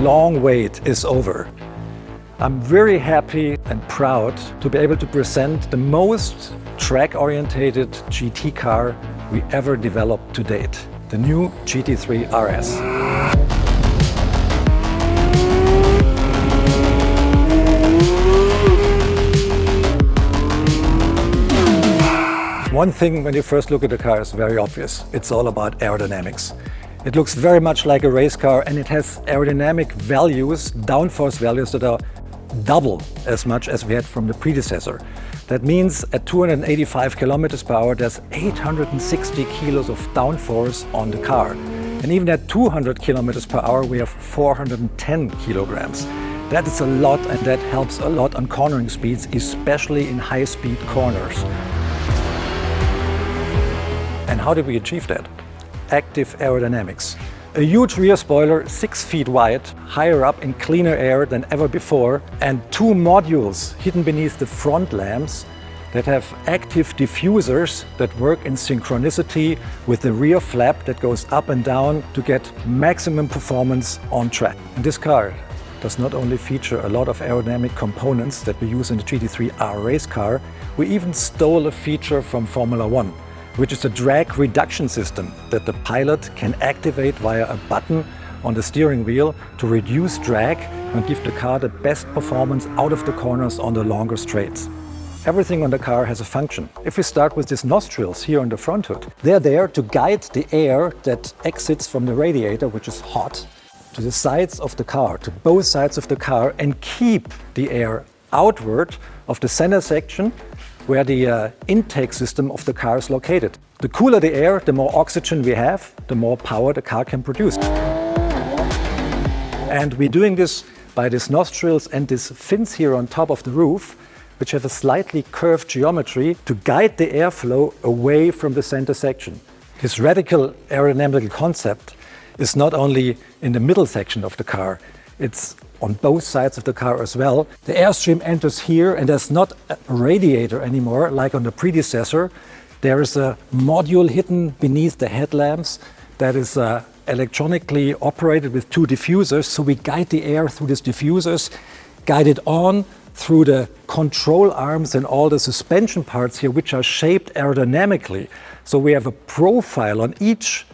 long wait is over. I'm very happy and proud to be able to present the most track-orientated GT car we ever developed to date, the new GT3 RS. One thing when you first look at the car is very obvious. It's all about aerodynamics. It looks very much like a race car, and it has aerodynamic values, downforce values, that are double as much as we had from the predecessor. That means at 285 kilometers per hour, there's 860 kilos of downforce on the car. And even at 200 kilometers per hour, we have 410 kilograms. That is a lot, and that helps a lot on cornering speeds, especially in high-speed corners. And how did we achieve that? Active aerodynamics. A huge rear spoiler, 6 feet wide, higher up in cleaner air than ever before, and 2 modules hidden beneath the front lamps that have active diffusers that work in synchronicity with the rear flap that goes up and down to get maximum performance on track. And this car does not only feature a lot of aerodynamic components that we use in the GT3 R race car, we even stole a feature from Formula One, which is a drag reduction system that the pilot can activate via a button on the steering wheel to reduce drag and give the car the best performance out of the corners on the longer straights. Everything on the car has a function. If we start with these nostrils here on the front hood, they're there to guide the air that exits from the radiator, which is hot, to the sides of the car, to both sides of the car, and keep the air outward of the center section where the intake system of the car is located. The cooler the air, the more oxygen we have, the more power the car can produce. And we're doing this by these nostrils and these fins here on top of the roof, which have a slightly curved geometry to guide the airflow away from the center section. This radical aerodynamical concept is not only in the middle section of the car, it's on both sides of the car as well. The airstream enters here, and there's not a radiator anymore like on the predecessor. There is a module hidden beneath the headlamps that is electronically operated with 2 diffusers. So we guide the air through these diffusers, guide it on through the control arms and all the suspension parts here, which are shaped aerodynamically. So we have a profile on each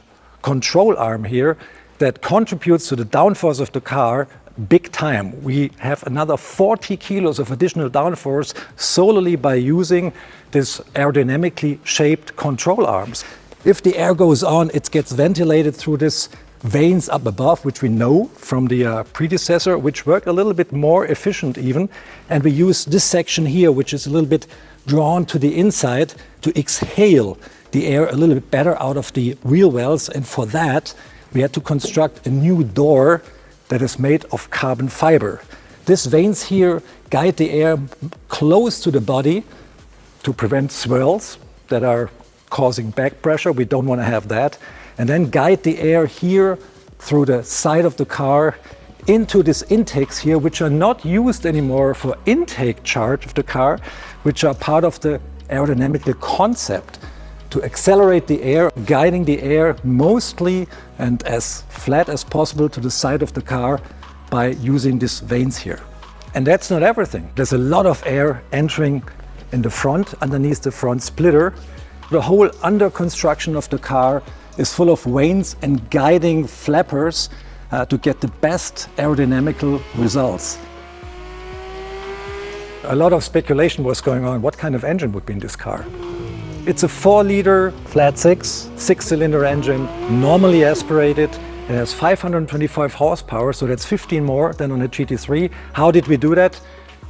control arm here that contributes to the downforce of the car big time. We have another 40 kilos of additional downforce solely by using this aerodynamically shaped control arms. If the air goes on, it gets ventilated through these vanes up above, which we know from the predecessor, which work a little bit more efficient even. And we use this section here, which is a little bit drawn to the inside, to exhale the air a little bit better out of the wheel wells. And for that, we had to construct a new door that is made of carbon fiber. These vanes here guide the air close to the body to prevent swirls that are causing back pressure. We don't want to have that. And then guide the air here through the side of the car into these intakes here, which are not used anymore for intake charge of the car, which are part of the aerodynamical concept to accelerate the air, guiding the air mostly and as flat as possible to the side of the car by using these vanes here. And that's not everything. There's a lot of air entering in the front, underneath the front splitter. The whole under construction of the car is full of vanes and guiding flappers to get the best aerodynamical results. A lot of speculation was going on what kind of engine would be in this car. It's a 4-liter flat 6-cylinder engine, normally aspirated. It has 525 horsepower, so that's 15 more than on a GT3. How did we do that?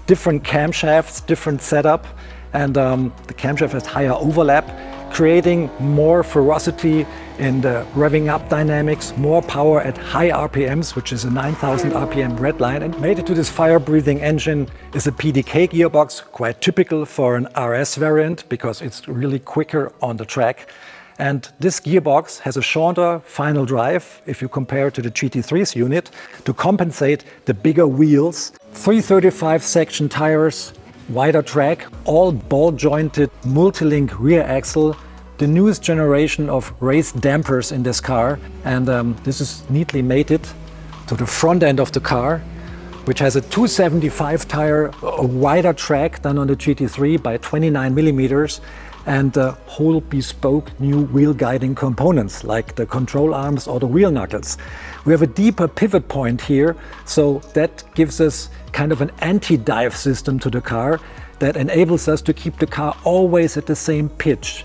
Different camshafts, different setup, and the camshaft has higher overlap, creating more ferocity in the revving up dynamics, more power at high RPMs, which is a 9,000 RPM red line. And mated to this fire-breathing engine is a PDK gearbox, quite typical for an RS variant because it's really quicker on the track. And this gearbox has a shorter final drive if you compare it to the GT3's unit to compensate the bigger wheels. 335 section tires, wider track, all ball-jointed multi-link rear axle, the newest generation of race dampers in this car, and this is neatly mated to the front end of the car, which has a 275 tire, a wider track than on the GT3 by 29 millimeters, and whole bespoke new wheel guiding components like the control arms or the wheel knuckles. We have a deeper pivot point here, so that gives us kind of an anti-dive system to the car that enables us to keep the car always at the same pitch,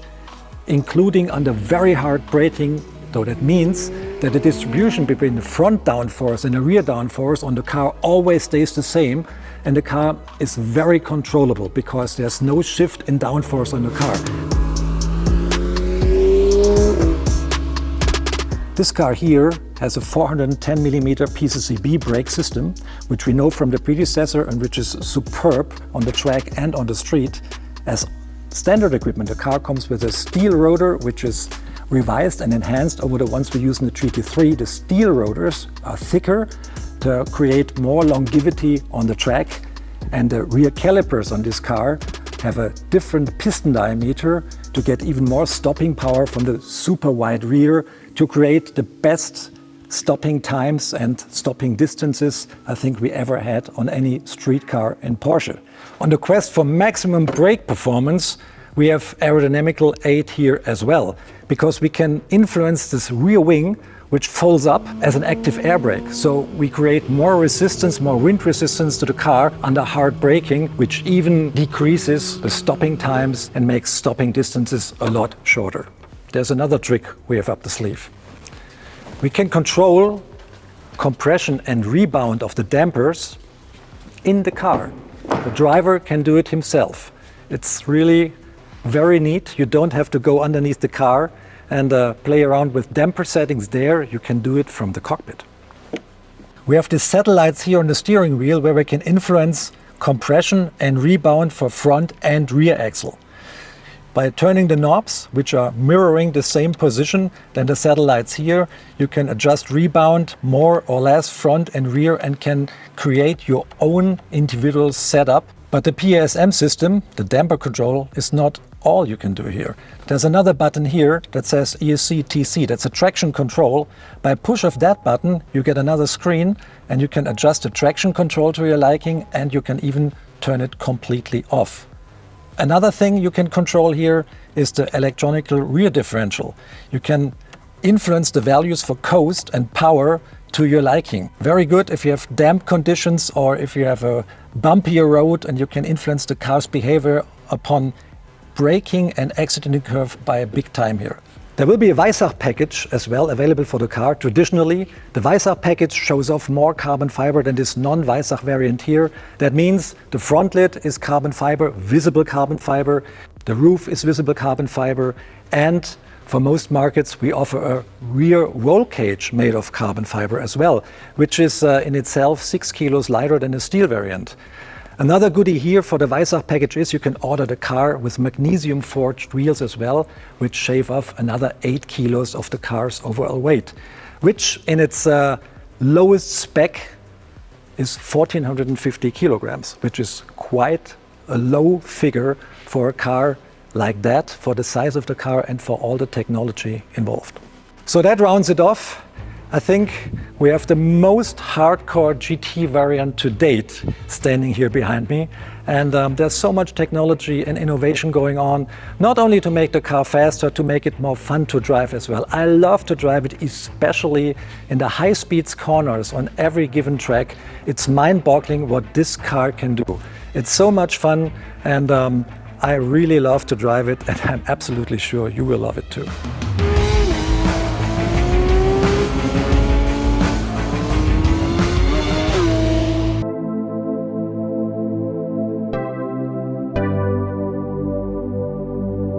including under very hard braking, though that means that the distribution between the front downforce and the rear downforce on the car always stays the same, and the car is very controllable because there's no shift in downforce on the car. This car here has a 410mm PCCB brake system, which we know from the predecessor and which is superb on the track and on the street. As standard equipment, the car comes with a steel rotor, which is revised and enhanced over the ones we use in the GT3. The steel rotors are thicker to create more longevity on the track, and the rear calipers on this car have a different piston diameter to get even more stopping power from the super wide rear to create the best stopping times and stopping distances I think we ever had on any street car in Porsche. On the quest for maximum brake performance, we have aerodynamical aid here as well, because we can influence this rear wing, which folds up as an active air brake. So we create more resistance, more wind resistance to the car under hard braking, which even decreases the stopping times and makes stopping distances a lot shorter. There's another trick we have up the sleeve. We can control compression and rebound of the dampers in the car. The driver can do it himself. It's really very neat. You don't have to go underneath the car and play around with damper settings there. You can do it from the cockpit. We have these satellites here on the steering wheel where we can influence compression and rebound for front and rear axle. By turning the knobs, which are mirroring the same position than the satellites here, you can adjust rebound more or less front and rear and can create your own individual setup. But the PASM system, the damper control, is not all you can do here. There's another button here that says ESC TC. That's a traction control. By push of that button, you get another screen and you can adjust the traction control to your liking, and you can even turn it completely off. Another thing you can control here is the electronic rear differential. You can influence the values for coast and power to your liking. Very good if you have damp conditions or if you have a bumpier road, and you can influence the car's behavior upon braking and exiting the curve by a big time here. There will be a Weissach package as well available for the car. Traditionally, the Weissach package shows off more carbon fiber than this non-Weissach variant here. That means the front lid is carbon fiber, visible carbon fiber. The roof is visible carbon fiber. And for most markets, we offer a rear roll cage made of carbon fiber as well, which is in itself 6 kilos lighter than the steel variant. Another goodie here for the Weissach package is you can order the car with magnesium forged wheels as well, which shave off another 8 kilos of the car's overall weight, which in its lowest spec is 1450 kilograms, which is quite a low figure for a car like that, for the size of the car and for all the technology involved. So that rounds it off. I think we have the most hardcore GT variant to date standing here behind me. And there's so much technology and innovation going on, not only to make the car faster, to make it more fun to drive as well. I love to drive it, especially in the high speeds corners on every given track. It's mind-boggling what this car can do. It's so much fun, and I really love to drive it, and I'm absolutely sure you will love it too.